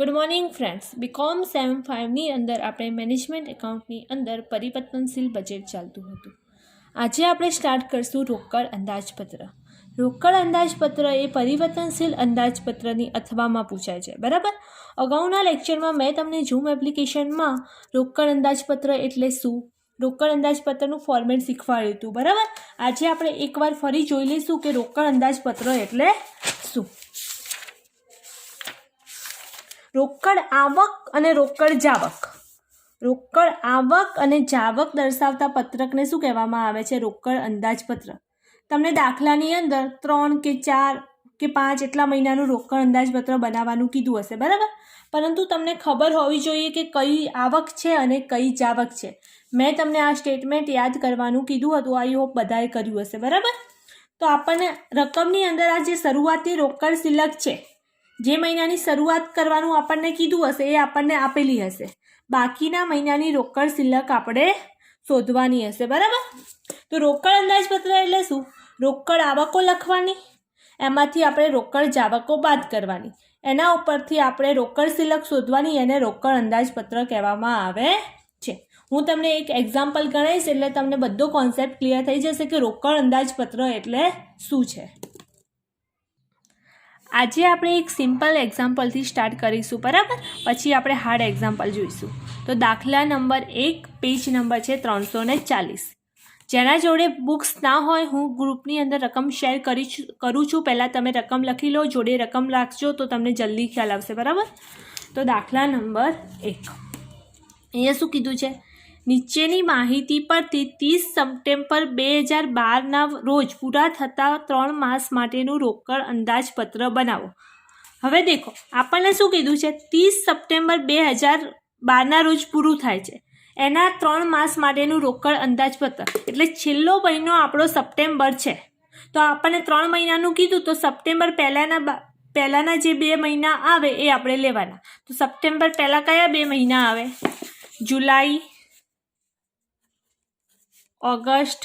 Good morning friends. BCom sem 5ની અંદર આપણે મેનેજમેન્ટ એકાઉન્ટની અંદર પરિવર્તનશીલ બજેટ ચાલતું હતું. આજે આપણે સ્ટાર્ટ કરીશું રોકડ અંદાજપત્ર. રોકડ અંદાજપત્ર એ પરિવર્તનશીલ અંદાજપત્રની અથવામાં પૂછાય છે, બરાબર. અગાઉના લેક્ચરમાં મેં તમને ઝૂમ એપ્લિકેશનમાં રોકડ અંદાજપત્ર એટલે શું, રોકડ અંદાજપત્રનું ફોર્મેટ શીખવાડ્યું હતું, બરાબર. આજે આપણે એકવાર ફરી જોઈ લઈશું કે રોકડ અંદાજપત્ર એટલે શું. રોકડ આવક અને રોકડ જાવક. રોકડ આવક અને જાવક દર્શાવતા પત્રકને શું કહેવામાં આવે છે? રોકડ અંદાજપત્ર. તમને દાખલાની અંદર 3 કે 4 કે 5 એટલા મહિનાનું રોકડ અંદાજપત્ર બનાવવાનું કીધું હશે, બરાબર. પરંતુ તમને ખબર હોવી જોઈએ કે કઈ આવક છે અને કઈ જાવક છે. મેં તમને આ સ્ટેટમેન્ટ યાદ કરવાનું કીધું હતું. આઈ હોપ બધાએ કર્યું હશે, બરાબર. તો આપણને રકમની અંદર આ જે શરૂઆતી રોકડ શિલ્લક છે, જે મહિનાની શરૂઆત કરવાનું આપણને કીધું હશે એ આપણને આપેલી હશે. બાકીના મહિનાની રોકડ શિલ્લક આપણે શોધવાની હશે, બરાબર. તો રોકડ અંદાજપત્ર એટલે શું? રોકડ આવકો લખવાની, એમાંથી આપણે રોકડ જાવકો બાદ કરવાની, એના ઉપરથી આપણે રોકડ શિલ્લક શોધવાની, એને રોકડ અંદાજપત્ર કહેવામાં આવે છે. હું તમને એક એક્ઝામ્પલ ગણાવીશ એટલે તમને બધો કોન્સેપ્ટ ક્લિયર થઈ જશે કે રોકડ અંદાજપત્ર એટલે શું છે. આજે આપણે એક સિમ્પલ એક્ઝામ્પલથી સ્ટાર્ટ કરીશું, બરાબર. પછી આપણે હાર્ડ એક્ઝામ્પલ જોઈશું. તો દાખલા નંબર 1, પેજ નંબર છે 340. જેના જોડે બુક્સ ના હોય, હું ગ્રુપની અંદર રકમ શેર કરું છું. પહેલાં તમે રકમ લખી લો, જોડે રકમ રાખજો તો તમને જલ્દી ખ્યાલ આવશે, બરાબર. તો દાખલા નંબર 1 અહીંયા શું કીધું છે? નીચેની માહિતી પરથી 30 સપ્ટેમ્બર 2012ના રોજ પૂરા થતા 3 માસ માટેનું રોકડ અંદાજપત્ર બનાવો. હવે દેખો, આપણને શું કીધું છે? 30 સપ્ટેમ્બર 2012ના રોજ પૂરું થાય છે. એના 3 માસ માટેનું રોકડ અંદાજપત્ર એટલે છેલ્લો મહિનો આપણો સપ્ટેમ્બર છે. તો આપણને 3 મહિનાનું કીધું, તો સપ્ટેમ્બર પહેલાંના જે 2 મહિના આવે એ આપણે લેવાના. તો સપ્ટેમ્બર પહેલાં કયા 2 મહિના આવે? જુલાઈ, ઓગસ્ટ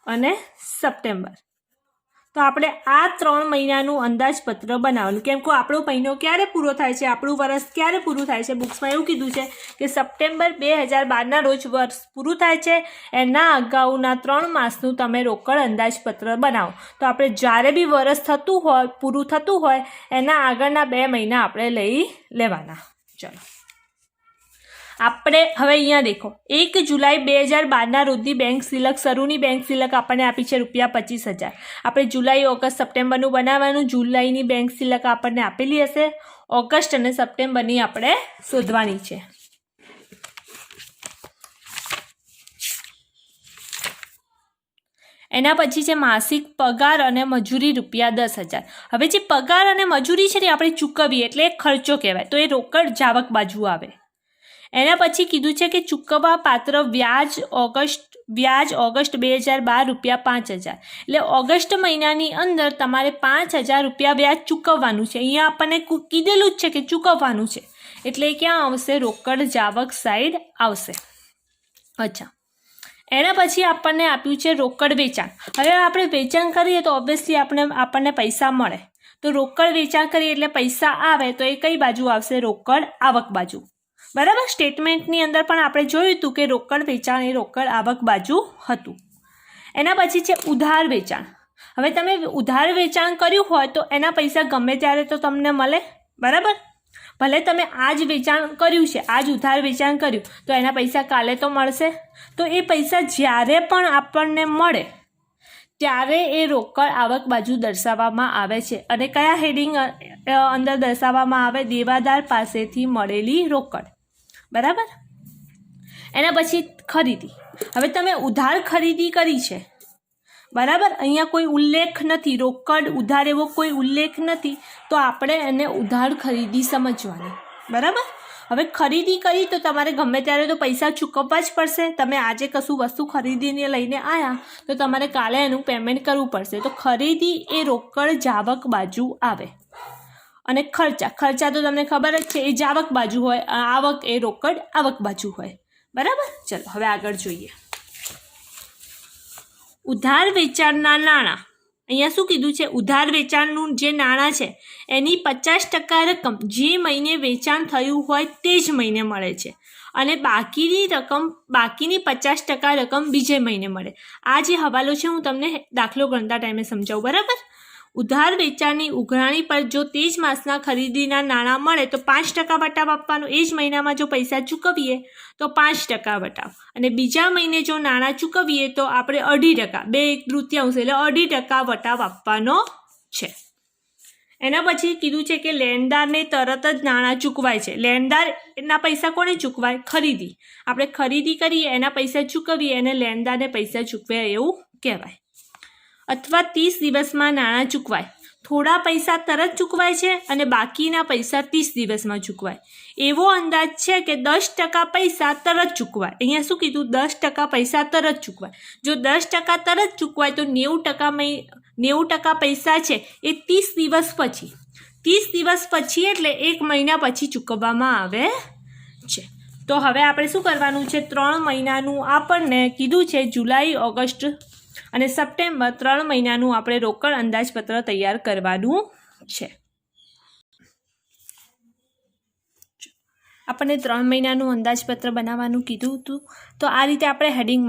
અને સપ્ટેમ્બર. તો આપણે આ 3 મહિનાનું અંદાજપત્ર બનાવવાનું. કેમ કે આપણો મહિનો ક્યારે પૂરો થાય છે, આપણું વર્ષ ક્યારે પૂરું થાય છે? બુક્સમાં એવું કીધું છે કે સપ્ટેમ્બર 2012ના રોજ વર્ષ પૂરું થાય છે. એના અગાઉના 3 માસનું તમે રોકડ અંદાજપત્ર બનાવો. તો આપણે જ્યારે બી વર્ષ થતું હોય, પૂરું થતું હોય, એના આગળના 2 મહિના આપણે લઈ લેવાના. ચલો આપણે હવે અહીંયા દેખો, 1 જુલાઈ 2012ના રોજની બેંક શિલ્લક, શરૂની બેંક શિલ્લક આપણને આપી છે ₹25,000. આપણે જુલાઈ, ઓગસ્ટ, સપ્ટેમ્બરનું બનાવવાનું. જુલાઈની બેંક શિલ્લક આપણને આપેલી હશે, ઓગસ્ટ અને સપ્ટેમ્બરની આપણે શોધવાની છે. એના પછી છે માસિક પગાર અને મજૂરી ₹10,000. હવે જે પગાર અને મજૂરી છે ને આપણે ચૂકવીએ એટલે ખર્ચો કહેવાય, તો એ રોકડ જાવક બાજુ આવે. એના પછી કીધું છે કે ચૂકવવા પાત્ર વ્યાજ ઓગસ્ટ 2012 ₹5,000. એટલે ઓગસ્ટ મહિનાની અંદર તમારે ₹5,000 વ્યાજ ચૂકવવાનું છે. અહીંયા આપણને કીધેલું જ છે કે ચૂકવવાનું છે, એટલે ક્યાં આવશે? રોકડ જાવક સાઈડ આવશે. અચ્છા, એના પછી આપણને આપ્યું છે રોકડ વેચાણ. હવે આપણે વેચાણ કરીએ તો ઓબ્વિયસલી આપણને પૈસા મળે. તો રોકડ વેચાણ કરીએ એટલે પૈસા આવે, તો એ કઈ બાજુ આવશે? રોકડ આવક બાજુ, બરાબર. સ્ટેટમેન્ટની અંદર પણ આપણે જોયું હતું કે રોકડ વેચાણ એ રોકડ આવક બાજુ હતું. એના પછી છે ઉધાર વેચાણ. હવે તમે ઉધાર વેચાણ કર્યું હોય તો એના પૈસા ગમે ત્યારે તો તમને મળે, બરાબર. ભલે તમે આજ વેચાણ કર્યું છે, આજ ઉધાર વેચાણ કર્યું, તો એના પૈસા કાલે તો મળશે. તો એ પૈસા જ્યારે પણ આપણને મળે ત્યારે એ રોકડ આવક બાજુ દર્શાવવામાં આવે છે. અને કયા હેડિંગ અંદર દર્શાવવામાં આવે? દેવાદાર પાસેથી મળેલી રોકડ, બરાબર. એના પછી ખરીદી. હવે તમે ઉધાર ખરીદી કરી છે, બરાબર. અહીંયા કોઈ ઉલ્લેખ નથી, રોકડ ઉધાર એવો કોઈ ઉલ્લેખ નથી, તો આપણે એને ઉધાર ખરીદી સમજવાની, બરાબર. હવે ખરીદી કરી તો તમારે ગમે ત્યારે તો પૈસા ચૂકવવા જ પડશે. તમે આજે કશું વસ્તુ ખરીદીને લઈને આવ્યા તો તમારે કાલે એનું પેમેન્ટ કરવું પડશે. તો ખરીદી એ રોકડ જાવક બાજુ આવે. અને ખર્ચા તો તમને ખબર જ છે, એ જાવક બાજુ હોય, આવક એ રોકડ આવક બાજુ હોય, બરાબર. ચલો હવે આગળ જોઈએ. ઉધાર વેચાણના નાણાં. અહીંયા શું કીધું છે, ઉધાર વેચાણનું જે નાણાં છે એની 50% રકમ જે મહિને વેચાણ થયું હોય તે જ મહિને મળે છે અને બાકીની 50% રકમ બીજે મહિને મળે. આ જે હવાલો છે હું તમને દાખલો ગણતા ટાઈમે સમજાવું, બરાબર. ઉધાર વેચાણની ઉઘરાણી પર જો તે જ માસના ખરીદીના નાણાં મળે તો 5% વટાવ આપવાનો. એ જ મહિનામાં જો પૈસા ચૂકવીએ તો 5% વટાવ, અને બીજા મહિને જો નાણાં ચૂકવીએ તો આપણે 2.5%, 2/3 એટલે 2.5% વટાવ આપવાનો છે. એના પછી કીધું છે કે લેણદારને તરત જ નાણાં ચૂકવાય છે. લેણદારના પૈસા કોને ચૂકવાય? ખરીદી. આપણે ખરીદી કરીએ એના પૈસા ચૂકવીએ એને લેણદારને પૈસા ચૂકવ્યા એવું કહેવાય. અથવા 30 દિવસમાં નાણાં ચૂકવાય. થોડા પૈસા તરત ચૂકવાય છે અને બાકીના પૈસા 30 દિવસમાં ચૂકવાય. એવો અંદાજ છે કે 10% પૈસા તરત ચૂકવાય. અહીંયા શું કીધું? 10% પૈસા તરત ચૂકવાય. જો 10% તરત ચૂકવાય તો 90% પૈસા છે એ 30 દિવસ પછી, 30 દિવસ પછી એટલે 1 મહિના પછી ચૂકવવામાં આવે છે. તો હવે આપણે શું કરવાનું છે? 3 મહિનાનું આપણને કીધું છે જુલાઈ, ઓગસ્ટ અને સપ્ટેમ્બર 3 મહિનાનું આપણે રોકડ અંદાજપત્ર તૈયાર કરવાનું છે. આપણને 3 મહિનાનું અંદાજપત્ર બનાવવાનું કીધું હતું. તો આ રીતે આપણે હેડિંગ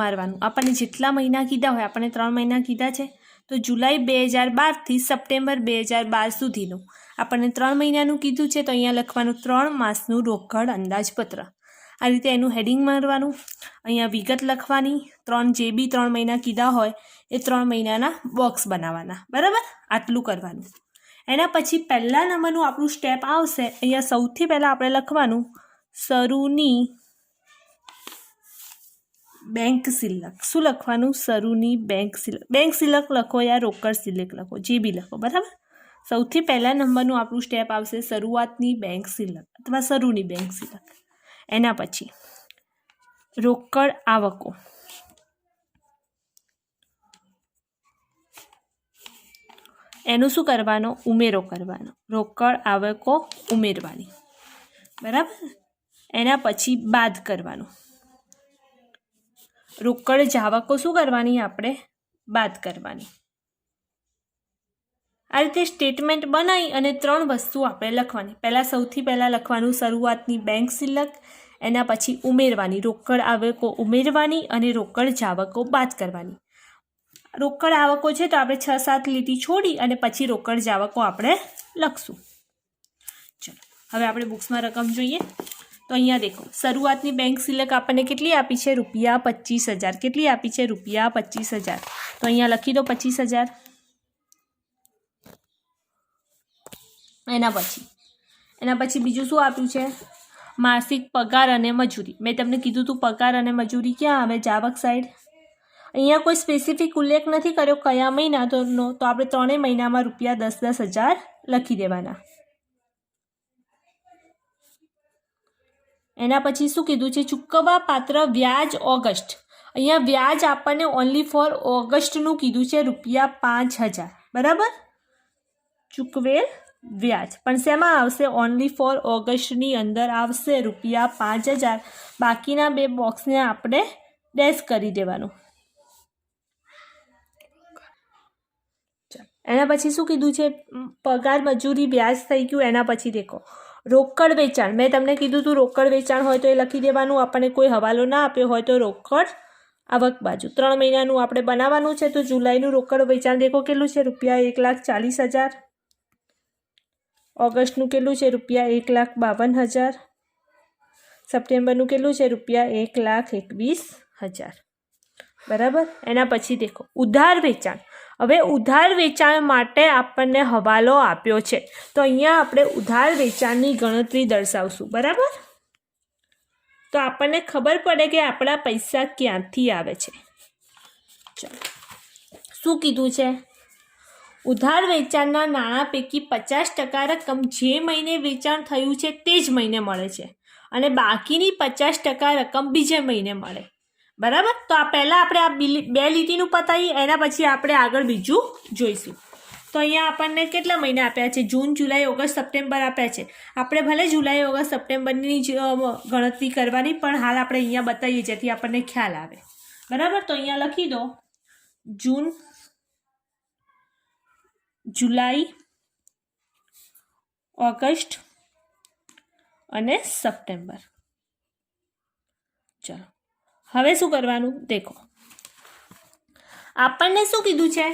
મારવાનું. આપણને જેટલા મહિના કીધા હોય, આપણને 3 મહિના કીધા છે તો જુલાઈ 2012થી સપ્ટેમ્બર 2012 સુધીનું આપણને 3 મહિનાનું કીધું છે. તો અહીંયા લખવાનું 3 માસનું રોકડ અંદાજપત્ર. આ રીતે એનું હેડિંગ મારવાનું. અહીંયા વિગત લખવાની. જે બી 3 મહિના કીધા હોય એ 3 મહિનાના બોક્સ બનાવવાના, બરાબર. આટલું કરવાનું. એના પછી પહેલા નંબરનું આપણું સ્ટેપ આવશે. અહીંયા સૌથી પહેલાં આપણે લખવાનું શરૂની બેંક સિલક. શું લખવાનું? શરૂની બેંક સિલક. બેંક સિલક લખો યા રોકડ સિલક લખો, જે બી લખો, બરાબર. સૌથી પહેલા નંબરનું આપણું સ્ટેપ આવશે શરૂઆતની બેંક સિલક અથવા શરૂની બેંક સિલક. એના પછી રોકડ આવકો. એનું શું કરવાનો? ઉમેરો કરવાનો. રોકડ આવકો ઉમેરવાની, બરાબર. એના પછી બાદ કરવાનું. રોકડ જાવકો શું કરવાની? આપણે બાદ કરવાની. આ રીતે સ્ટેટમેન્ટ બનાવી અને 3 વસ્તુ આપણે લખવાની. સૌથી પહેલાં લખવાનું શરૂઆતની બેંક સિલક, એના પછી ઉમેરવાની, રોકડ આવકો ઉમેરવાની અને રોકડ જાવકો બાદ કરવાની. રોકડ આવકો છે તો આપણે 6-7 લીટી છોડી અને પછી રોકડ જાવકો આપણે લખશું. ચલો હવે આપણે બુક્સમાં રકમ જોઈએ. તો અહીંયા દેખો, શરૂઆતની બેંક સિલક આપણને કેટલી આપી છે? ₹25,000. કેટલી આપી છે? ₹25,000. તો અહીંયા લખી દો 25,000. એના પછી બીજું શું આપ્યું છે? માસિક પગાર અને મજૂરી. મેં તમને કીધું હતું પગાર અને મજૂરી ક્યાં આવે? જાવક સાઈડ. અહીંયા કોઈ સ્પેસિફિક ઉલ્લેખ નથી કર્યો કયા મહિના, તો આપણે 3 મહિનામાં ₹10,000 લખી દેવાના. એના પછી શું કીધું છે? ચૂકવવા પાત્ર વ્યાજ ઓગસ્ટ. અહીંયા વ્યાજ આપણને ઓનલી ફોર ઓગસ્ટનું કીધું છે ₹5,000, બરાબર. ચૂકવેલ વ્યાજ પણ શેમાં આવશે? ઓનલી ફોર ઓગસ્ટની અંદર આવશે ₹5,000. બાકીના 2 બોક્સને આપણે ડેશ કરી દેવાનું. એના પછી શું કીધું છે? પગાર મજૂરી વ્યાજ થઈ ગયું. એના પછી દેખો રોકડ વેચાણ. મેં તમને કીધું હતું રોકડ વેચાણ હોય તો એ લખી દેવાનું. આપણને કોઈ હવાલો ના આપ્યો હોય તો રોકડ આવક બાજુ 3 મહિનાનું આપણે બનાવવાનું છે. તો જુલાઈનું રોકડ વેચાણ દેખો કેટલું છે? ₹1,40,000. ઓગસ્ટનું કેટલું છે? ₹1,52,000. સપ્ટેમ્બરનું કેટલું છે? ₹1,21,000, બરાબર. એના પછી દેખો ઉધાર વેચાણ. હવે ઉધાર વેચાણ માટે આપણને હવાલો આપ્યો છે તો અહીંયા આપણે ઉધાર વેચાણની ગણતરી દર્શાવશું, બરાબર. તો આપણને ખબર પડે કે આપણા પૈસા ક્યાંથી આવે છે. ચાલો શું કીધું છે? ઉધાર વેચાણના નાણાં પૈકી 50% રકમ જે મહિને વેચાણ થયું છે તે જ મહિને મળે છે અને બાકીની 50% રકમ બીજે મહિને મળે, બરાબર. તો આ પહેલાં આપણે આ 2 લીટીનું પતાવી, એના પછી આપણે આગળ બીજું જોઈશું. તો અહીંયા આપણને કેટલા મહિના આપ્યા છે? જૂન, જુલાઈ, ઓગસ્ટ, સપ્ટેમ્બર આપ્યા છે. આપણે ભલે જુલાઈ, ઓગસ્ટ, સપ્ટેમ્બરની જ ગણતરી કરવાની, પણ હાલ આપણે અહીંયા બતાવીએ જેથી આપણને ખ્યાલ આવે, બરાબર. તો અહીંયા લખી દો જૂન, જુલાઈ, ઓગસ્ટ અને સપ્ટેમ્બર. ચલો હવે શું કરવાનું દેખો. આપણને શું કીધું છે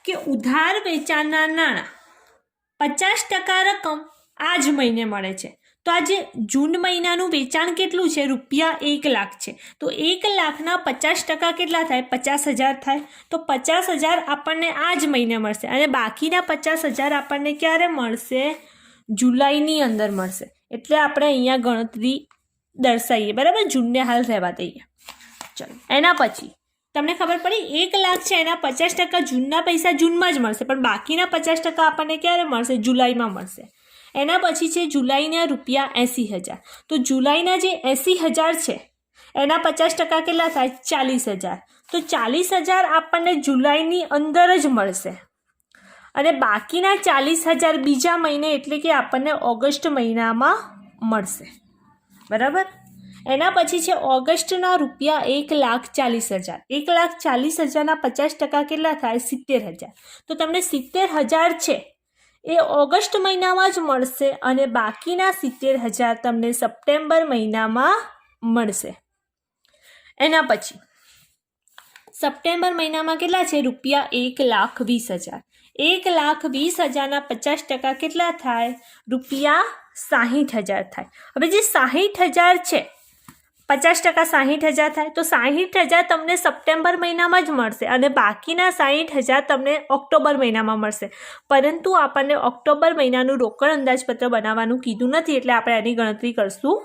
કે ઉધાર વેચાણના નાણાં 50% રકમ આ જ મહિને મળે છે. તો આજે જૂન મહિનાનું વેચાણ કેટલું છે? ₹1,00,000 છે. તો 1,00,000ના 50% કેટલા થાય? 50,000 થાય. તો 50,000 આપણને આ જ મહિને મળશે અને બાકીના 50,000 આપણને ક્યારે મળશે? જુલાઈની અંદર મળશે. એટલે આપણે અહીંયા ગણતરી દર્શાવીએ, બરાબર? જૂનને હાલ રહેવા દઈએ. ચલો એના પછી તમને ખબર પડી 1,00,000 છે એના 50% જૂનના પૈસા જૂનમાં જ મળશે, પણ બાકીના 50% આપણને ક્યારે મળશે? જુલાઈમાં મળશે. એના પછી છે જુલાઈના ₹80,000. તો જુલાઈના જે 80,000 છે એના 50% કેટલા થાય? 40,000. તો 40,000 આપણને જુલાઈની અંદર જ મળશે અને બાકીના 40,000 બીજા મહિને એટલે કે આપણને ઓગસ્ટ મહિનામાં મળશે, બરાબર? એના પછી છે ઓગસ્ટના ₹1,40,000. 1,40,000ના 50% કેટલા થાય? 70,000. તો તમને 70,000 છે એ ઓગસ્ટ મહિનામાં જ મળશે અને બાકીના 70,000 તમને સપ્ટેમ્બર મહિનામાં મળશે. એના પછી સપ્ટેમ્બર મહિનામાં કેટલા છે? ₹1,20,000. 1,20,000ના 50% કેટલા થાય? ₹60,000 થાય. હવે જે 60,000 છે 50% 60,000 થાય. તો 60,000 તમને સપ્ટેમ્બર મહિનામાં જ મળશે અને બાકીના 60,000 તમને ઓક્ટોબર મહિનામાં મળશે. પરંતુ આપણને ઓક્ટોબર મહિનાનું રોકડ અંદાજપત્ર બનાવવાનું કીધું નથી એટલે આપણે એની ગણતરી કરશું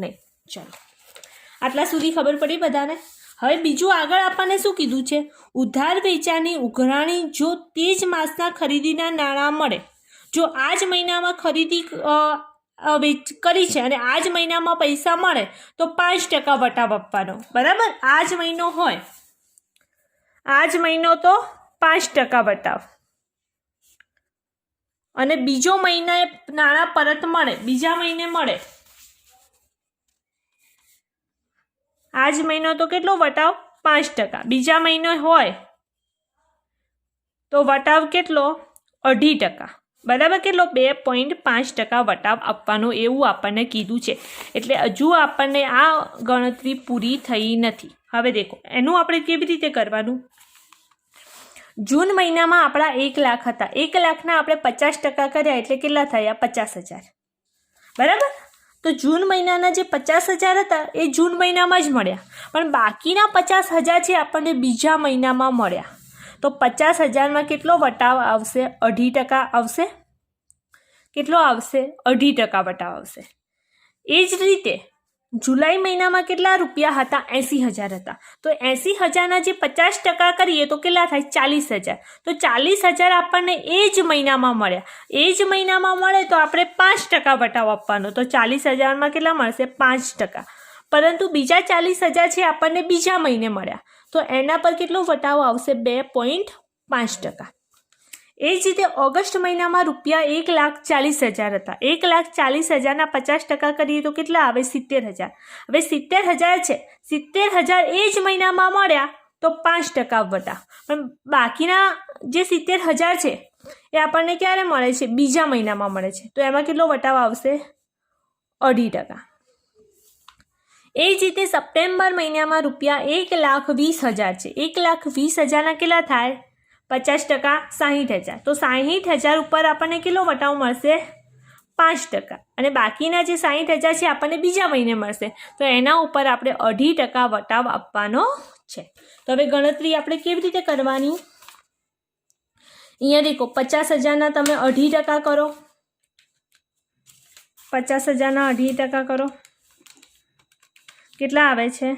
નહીં. ચલો આટલા સુધી ખબર પડી બધાને? હવે બીજું આગળ આપણને શું કીધું છે? ઉધાર વેચાણની ઉઘરાણી જો તે જ માસના ખરીદીના નાણાં મળે. જો આ જ મહિનામાં ખરીદી કરી છે અને આ જ મહિનામાં પૈસા મળે તો 5% વટાવ આપવાનો, બરાબર? આ જ મહિનો હોય, આ જ મહિનો તો 5% વટાવ અને બીજો મહિને નાણાં પરત મળે, બીજા મહિને મળે. આ જ મહિનો તો કેટલો વટાવ? 5%. બીજા મહિનો હોય તો વટાવ કેટલો? 2.5%, બરાબર? કેટલો? 2.5% વટાવ આપવાનો એવું આપણને કીધું છે. એટલે હજુ આપણને આ ગણતરી પૂરી થઈ નથી. હવે દેખો એનું આપણે કેવી રીતે કરવાનું. જૂન મહિનામાં આપણા 1,00,000 હતા. 1,00,000ના આપણે 50% કર્યા એટલે કેટલા થયા? 50,000, બરાબર? તો જૂન મહિનાના જે 50,000 હતા એ જૂન મહિનામાં જ મળ્યા, પણ બાકીના 50,000 છે આપણને બીજા મહિનામાં મળ્યા. તો 50,000માં કેટલો વટાવ આવશે? 2.5% આવશે. કેટલો આવશે? 2.5% વટાવ આવશે. એ જ રીતે જુલાઈ મહિનામાં કેટલા રૂપિયા હતા? 80,000 હતા. તો 80,000ના જે 50% કરીએ તો કેટલા થાય? 40,000. તો 40,000 આપણને એ જ મહિનામાં મળ્યા. એ જ મહિનામાં મળે તો આપણે 5% વટાવ આપવાનો. તો 40,000માં કેટલા મળશે? 5%. પરંતુ બીજા 40,000 છે આપણને બીજા મહિને મળ્યા તો એના પર કેટલો વટાવ આવશે? 2.5%. એ જ રીતે ઓગસ્ટ મહિનામાં ₹1,40,000 હતા. 1,40,000ના 50% કરીએ તો કેટલા આવે? 70,000. હવે 70,000 છે, 70,000 એ જ મહિનામાં મળ્યા તો 5% વટાવ, પણ બાકીના જે 70,000 છે એ આપણને ક્યારે મળે છે? બીજા મહિનામાં મળે છે. તો એમાં કેટલો વટાવ આવશે? 2.5%. એ જ રીતે સપ્ટેમ્બર મહિનામાં ₹1,20,000 છે. 1,20,000ના કેટલા થાય? 50% 60,000. તો 60,000 ઉપર આપણને કેટલો વટાવ મળશે? 5%. અને બાકીના જે 60,000 છે આપણને બીજા મહિને મળશે તો એના ઉપર આપણે 2.5% વટાવ આપવાનો છે. તો હવે ગણતરી આપણે કેવી રીતે કરવાની? અહીંયા દેખો 50,000ના તમે 2.5% કરો, 50,000ના 2.5% કરો, કેટલા આવે છે?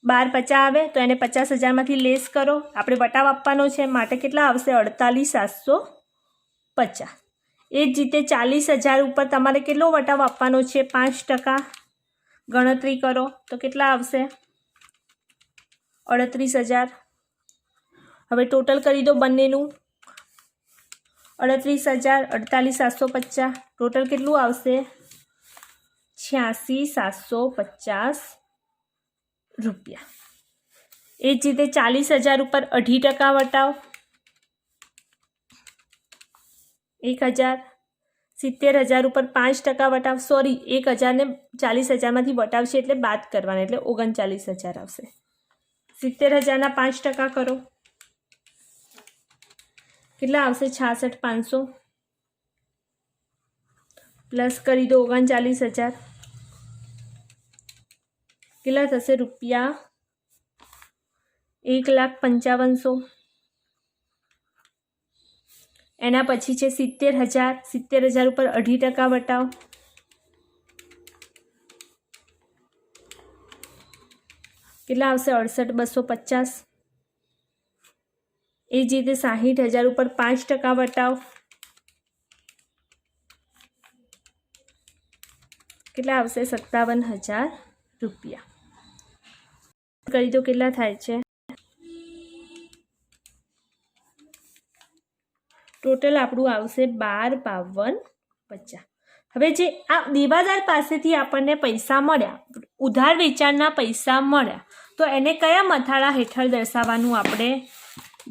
12,50 આવે. તો એને 50,000માંથી લેસ કરો. આપણે વટાવ આપવાનો છે માટે કેટલા આવશે? 48,750. એ જ રીતે 40,000 ઉપર તમારે કેટલો વટાવ આપવાનો છે? 5%. ગણતરી કરો તો કેટલા આવશે? 38,000. હવે ટોટલ કરી દો બંનેનું. 38,000 48,750 ટોટલ કેટલું આવશે? 86,750 રૂપિયા. એ જ રીતે 40,000 ઉપર 2.5% વટાવ, 1000, 70,000 ઉપર 5% વટાવ, સોરી 1000 ને 40,000માંથી વટાવશે એટલે બાદ કરવાના, એટલે 39,000 આવશે. 70,000ના 5% કરો, કેટલા આવશે? 66,500 પ્લસ કરી દો 39,000, કેટલા થશે? રૂપિયા 1,55,000. એના પછી છે 70,000, 70,000 ઉપર 2.5% વટાવ, કેટલા આવશે? 68,250. એ જ રીતે 60,000 ઉપર 5% વટાવ, કેટલા આવશે? 57,000 રૂપિયા. કરી દો કેટલા થાય છે? ટોટલ આપણું આવશે 12,52,50. હવે જે આ દેવાદાર પાસેથી આપણને પૈસા મળ્યા, ઉધાર વેચાણના પૈસા મળ્યા, તો એને કયા મથાળા હેઠળ દર્શાવવાનું? આપણે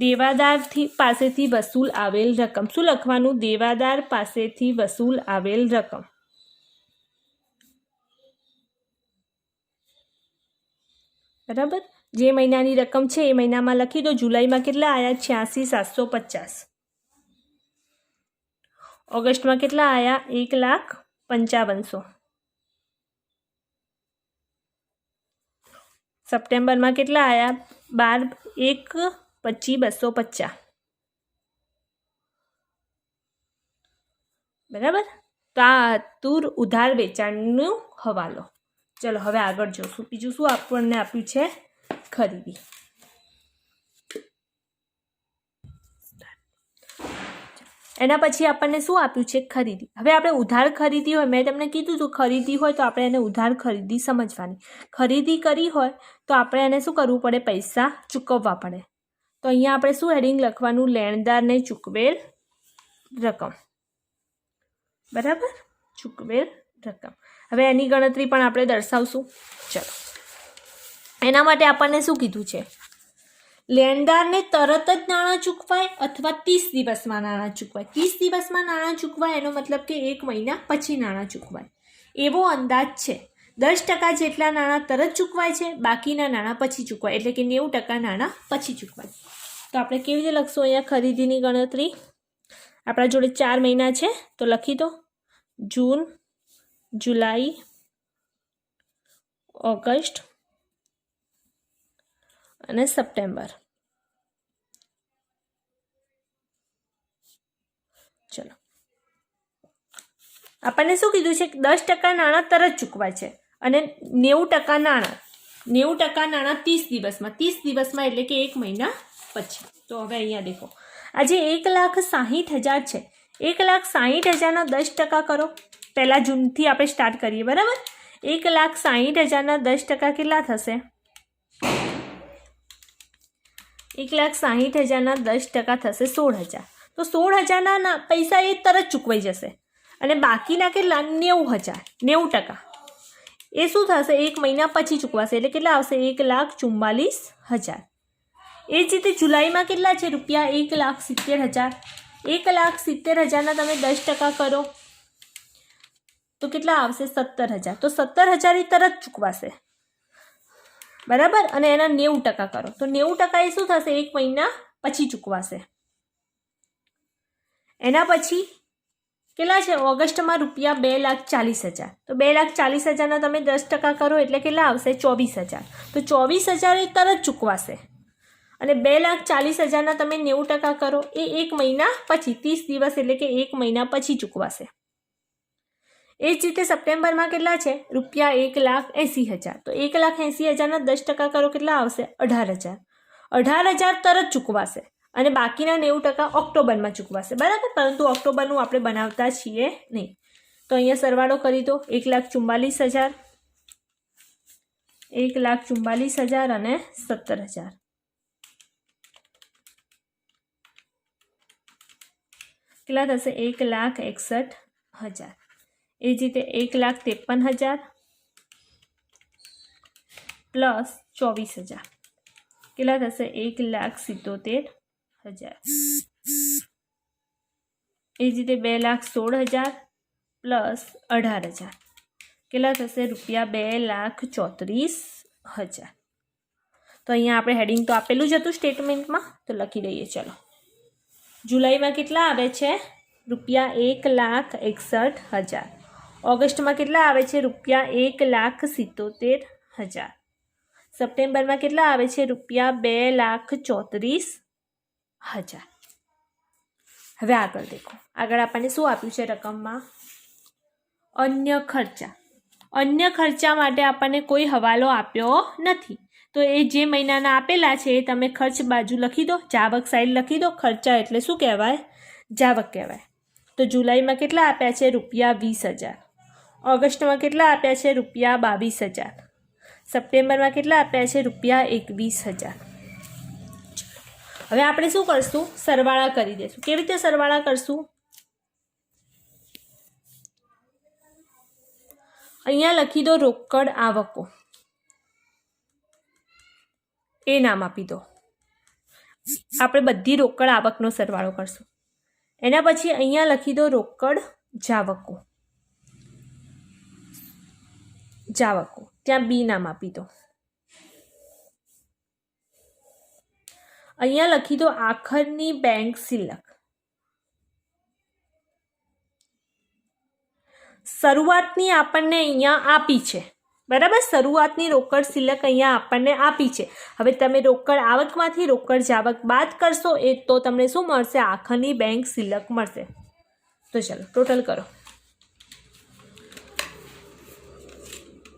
દેવાદાર પાસેથી વસૂલ આવેલ રકમ. શું લખવાનું? દેવાદાર પાસેથી વસૂલ આવેલ રકમ. બરાબર. જે મહિનાની રકમ છે એ મહિનામાં લખી દો. જુલાઈમાં કેટલા આવ્યા? 86,750. ઓગસ્ટમાં કેટલા આવ્યા? 1,55,000. સપ્ટેમ્બરમાં કેટલા આવ્યા? 12,1,25,250. બરાબર. તો આ હતું ઉધાર વેચાણનું હવાલો. ચલો હવે આગળ જોશું. બીજું શું આપણને આપ્યું છે? ખરીદી. એના પછી આપણને શું આપ્યું છે? ખરીદી. હવે આપણે ઉધાર ખરીદી હોય, મેં તમને કીધું હતું ખરીદી હોય તો આપણે એને ઉધાર ખરીદી સમજવાની. ખરીદી કરી હોય તો આપણે એને શું કરવું પડે? પૈસા ચૂકવવા પડે. તો અહીંયા આપણે શું હેડિંગ લખવાનું? લેણદારને ચૂકવેલ રકમ. બરાબર, ચૂકવેલ રકમ. હવે એની ગણતરી પણ આપણે દર્શાવશું. ચલો, એના માટે આપણને શું કીધું છે? લેણદારને તરત જ નાણાં ચૂકવાય અથવા 30 દિવસમાં નાણાં ચૂકવાય. 30 દિવસમાં નાણાં ચૂકવાય એનો મતલબ કે 1 મહિના પછી નાણાં ચૂકવાય એવો અંદાજ છે. 10% જેટલા નાણાં તરત ચૂકવાય છે, બાકીના નાણાં પછી ચૂકવાય, એટલે કે 90% નાણાં પછી ચૂકવાય. તો આપણે કેવી રીતે લખશું અહીંયા ખરીદીની ગણતરી? આપણા જોડે 4 મહિના છે તો લખી દો. જૂન, જુલાઈ, ઓગસ્ટ અને સપ્ટેમ્બર. ચલો, આપણને શું કીધું છે? 10% નાણાં તરત ચૂકવાય છે અને 90% નાણાં 30 દિવસમાં. 30 દિવસમાં એટલે કે 1 મહિના પછી. તો હવે અહીંયા દેખો, આજે 1,60,000 છે. 1,60,000ના 10% કરો. પહેલાં જૂનથી આપણે સ્ટાર્ટ કરીએ. બરાબર. 1,60,000ના 10% કેટલા થશે? 1,60,000ના 10% થશે 16,000. તો 16,000ના પૈસા એ તરત ચૂકવાઈ જશે અને બાકીના કેટલા? 90,000. 90% એ શું થશે? 1 મહિના પછી ચૂકવાશે, એટલે કેટલા આવશે? 1,44,000. એ જ રીતે જુલાઈમાં કેટલા છે? રૂપિયા 1,70,000. 1,70,000ના તમે 10% કરો તો કેટલા આવશે? 17,000. તો 17,000 એ તરત ચૂકવાશે. બરાબર. અને એના 90% કરો તો 90% એ શું થશે? 1 મહિના પછી ચૂકવાશે. એના પછી કેટલા છે? ઓગસ્ટમાં રૂપિયા 2,40,000. તો 2,40,000ના તમે 10% કરો એટલે કેટલા આવશે? 24,000. તો 24,000 એ તરત ચૂકવાશે અને 2,40,000ના તમે 90% કરો એ 1 મહિના પછી, 30 દિવસ એટલે કે 1 મહિના પછી ચૂકવાશે. એ જ રીતે સપ્ટેમ્બરમાં કેટલા છે? રૂપિયા 1,80,000. તો 1,80,000ના 10% કરો કેટલા આવશે? 18,000. 18,000 તરત ચૂકવાશે અને બાકીના 90% ઓક્ટોબરમાં ચૂકવાશે. બરાબર. પરંતુ ઓક્ટોબરનું આપણે બનાવતા છીએ નહીં. તો અહીંયા સરવાળો કરી દો. 1,44,000, 1,44,000 અને 17,000. કેટલા થશે? 1,61,000. એ જ રીતે 1,53,000 પ્લસ 24,000 કેટલા થશે? 1,77,000. એ જ રીતે 2,16,000 પ્લસ 18,000 કેટલા થશે? ₹2,34,000. તો અહીંયા આપણે હેડિંગ તો આપેલું જ હતું સ્ટેટમેન્ટમાં, તો લખી દઈએ. ચલો, જુલાઈમાં કેટલા આવે છે? ₹1,61,000. ઓગસ્ટમાં કેટલા આવે છે? ₹1,77,000. સપ્ટેમ્બરમાં કેટલા આવે છે? ₹2,34,000. હવે આગળ દેખો, આગળ આપણને શું આપ્યું છે રકમમાં? અન્ય ખર્ચા. અન્ય ખર્ચા માટે આપણને કોઈ હવાલો આપ્યો નથી, તો એ જે મહિનાના આપેલા છે એ તમે ખર્ચ બાજુ લખી દો, જાવક સાઈડ લખી દો. ખર્ચા એટલે શું કહેવાય? જાવક કહેવાય. તો જુલાઈમાં કેટલા આપ્યા છે? ₹20,000. ઓગસ્ટમાં કેટલા આપ્યા છે? ₹22,000. સપ્ટેમ્બરમાં કેટલા આપ્યા છે? ₹21,000. હવે આપણે શું કરશું? સરવાળા કરી દઈશું. કેવી રીતે સરવાળા કરશું? અહીંયા લખી દો રોકડ આવકો, એ નામ આપી દો. આપણે બધી રોકડ આવકનો સરવાળો કરશું. એના પછી અહીંયા લખી દો રોકડ જાવકો. ત્યાં બી નામ આપી દો. અહીંયા લખી દો આખરની બેંક સિલક. શરૂઆતની આપણને અહીંયા આપી છે, બરાબર? શરૂઆતની રોકડ સિલક અહીંયા આપણને આપી છે. હવે તમે રોકડ આવકમાંથી રોકડ જાવક બાદ કરશો એ તો તમને શું મળશે? આખરની બેંક સિલક મળશે. તો ચલો ટોટલ કરો.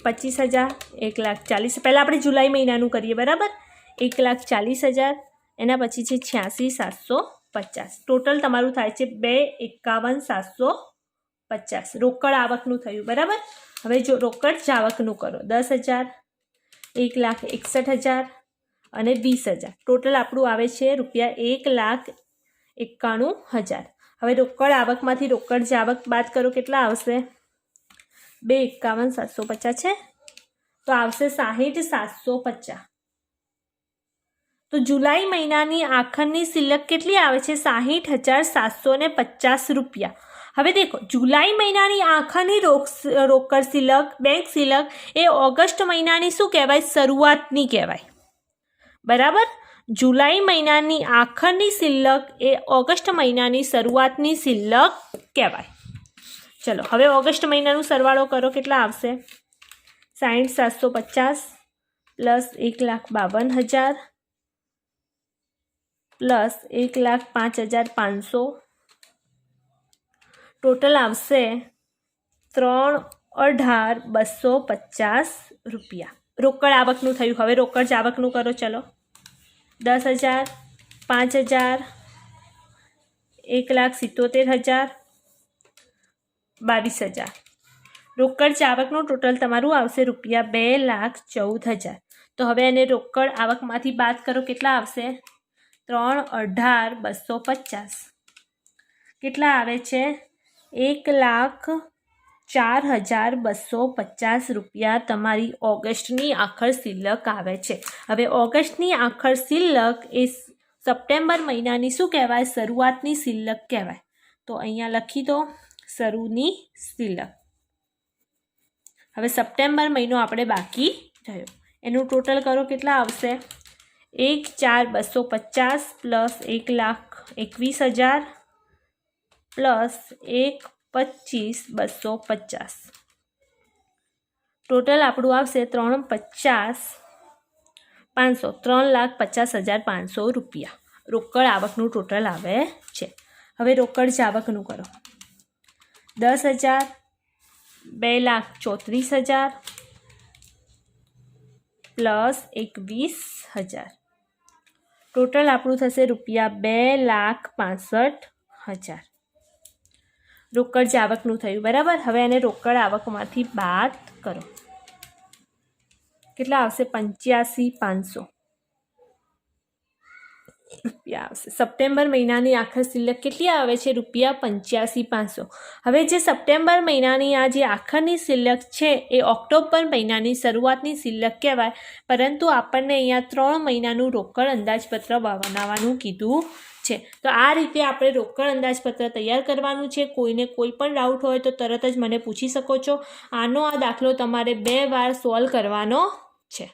25,000, 1,40,000. પહેલાં આપણે જુલાઈ મહિનાનું કરીએ, બરાબર? 1,40,000. એના પછી છે 86,750. ટોટલ તમારું થાય છે 2,51,750. રોકડ આવકનું થયું, બરાબર? હવે જો રોકડ જાવકનું કરો, 10,000, 1,61,000 અને 20,000. ટોટલ આપણું આવે છે ₹1,91,000. હવે રોકડ આવકમાંથી રોકડ જાવક બાદ કરો, કેટલા આવશે? 2,51,750 છે, તો આવશે 60,750. તો જુલાઈ મહિનાની આખરની સિલક કેટલી આવે છે? ₹60,750. હવે દેખો, જુલાઈ મહિનાની આખરની રોકડ સિલક, બેંક સિલક એ ઓગસ્ટ મહિનાની શું કહેવાય? શરૂઆતની કહેવાય, બરાબર? જુલાઈ મહિનાની આખરની સિલક એ ઓગસ્ટ મહિનાની શરૂઆતની સિલક કહેવાય. ચલો હવે ઓગસ્ટ મહિનાનું સરવાળો કરો, કેટલા આવશે? 60,750 પ્લસ 1,52,000 પ્લસ 1,05,500. ટોટલ આવશે ₹3,18,250. રોકડ આવકનું થયું. હવે રોકડ જાવકનું કરો. ચલો, 10,000, 5,000, 1,77,000, 22,000. રોકડ જાવકનું ટોટલ તમારું આવશે ₹2,14,000. તો હવે એને રોકડ આવકમાંથી બાદ કરો, કેટલા આવશે? 3,18,250. કેટલા આવે છે? ₹1,04,250 તમારી ઓગસ્ટની આખર સિલક આવે છે. હવે ઓગસ્ટની આખર સિલક એ સપ્ટેમ્બર મહિનાની શું કહેવાય? શરૂઆતની સિલક કહેવાય. તો અહીંયા લખી દો શરૂની સિલક. હવે સપ્ટેમ્બર મહિનો આપણે બાકી રહ્યો, એનું ટોટલ કરો, કેટલા આવશે? 1,04,250 પ્લસ 1,21,000 પ્લસ 1,25,250. ટોટલ આપણું આવશે 3,50,500 રોકડ આવકનું ટોટલ આવે છે. હવે રોકડ જાવકનું કરો. 10,000, 2,34,000 પ્લસ 21,000. ટોટલ આપણું થશે ₹2,65,000. રોકડ જાવકનું થયું, બરાબર? હવે એને રોકડ આવકમાંથી બાદ કરો, કેટલા આવશે? 85,500 રૂપિયા આવશે. સપ્ટેમ્બર મહિનાની આખર સિલક કેટલી આવે છે? ₹85,500. હવે જે સપ્ટેમ્બર મહિનાની આ જે આખરની સિલક છે એ ઓક્ટોબર મહિનાની શરૂઆતની સિલક કહેવાય, પરંતુ આપણને અહીંયા 3 મહિનાનું રોકડ અંદાજપત્ર બનાવવાનું કીધું છે. તો આ રીતે આપણે રોકડ અંદાજપત્ર તૈયાર કરવાનું છે. કોઈને કોઈ પણ ડાઉટ હોય તો તરત જ મને પૂછી શકો છો. આનો આ દાખલો તમારે 2 વાર સોલ્વ કરવાનો છે.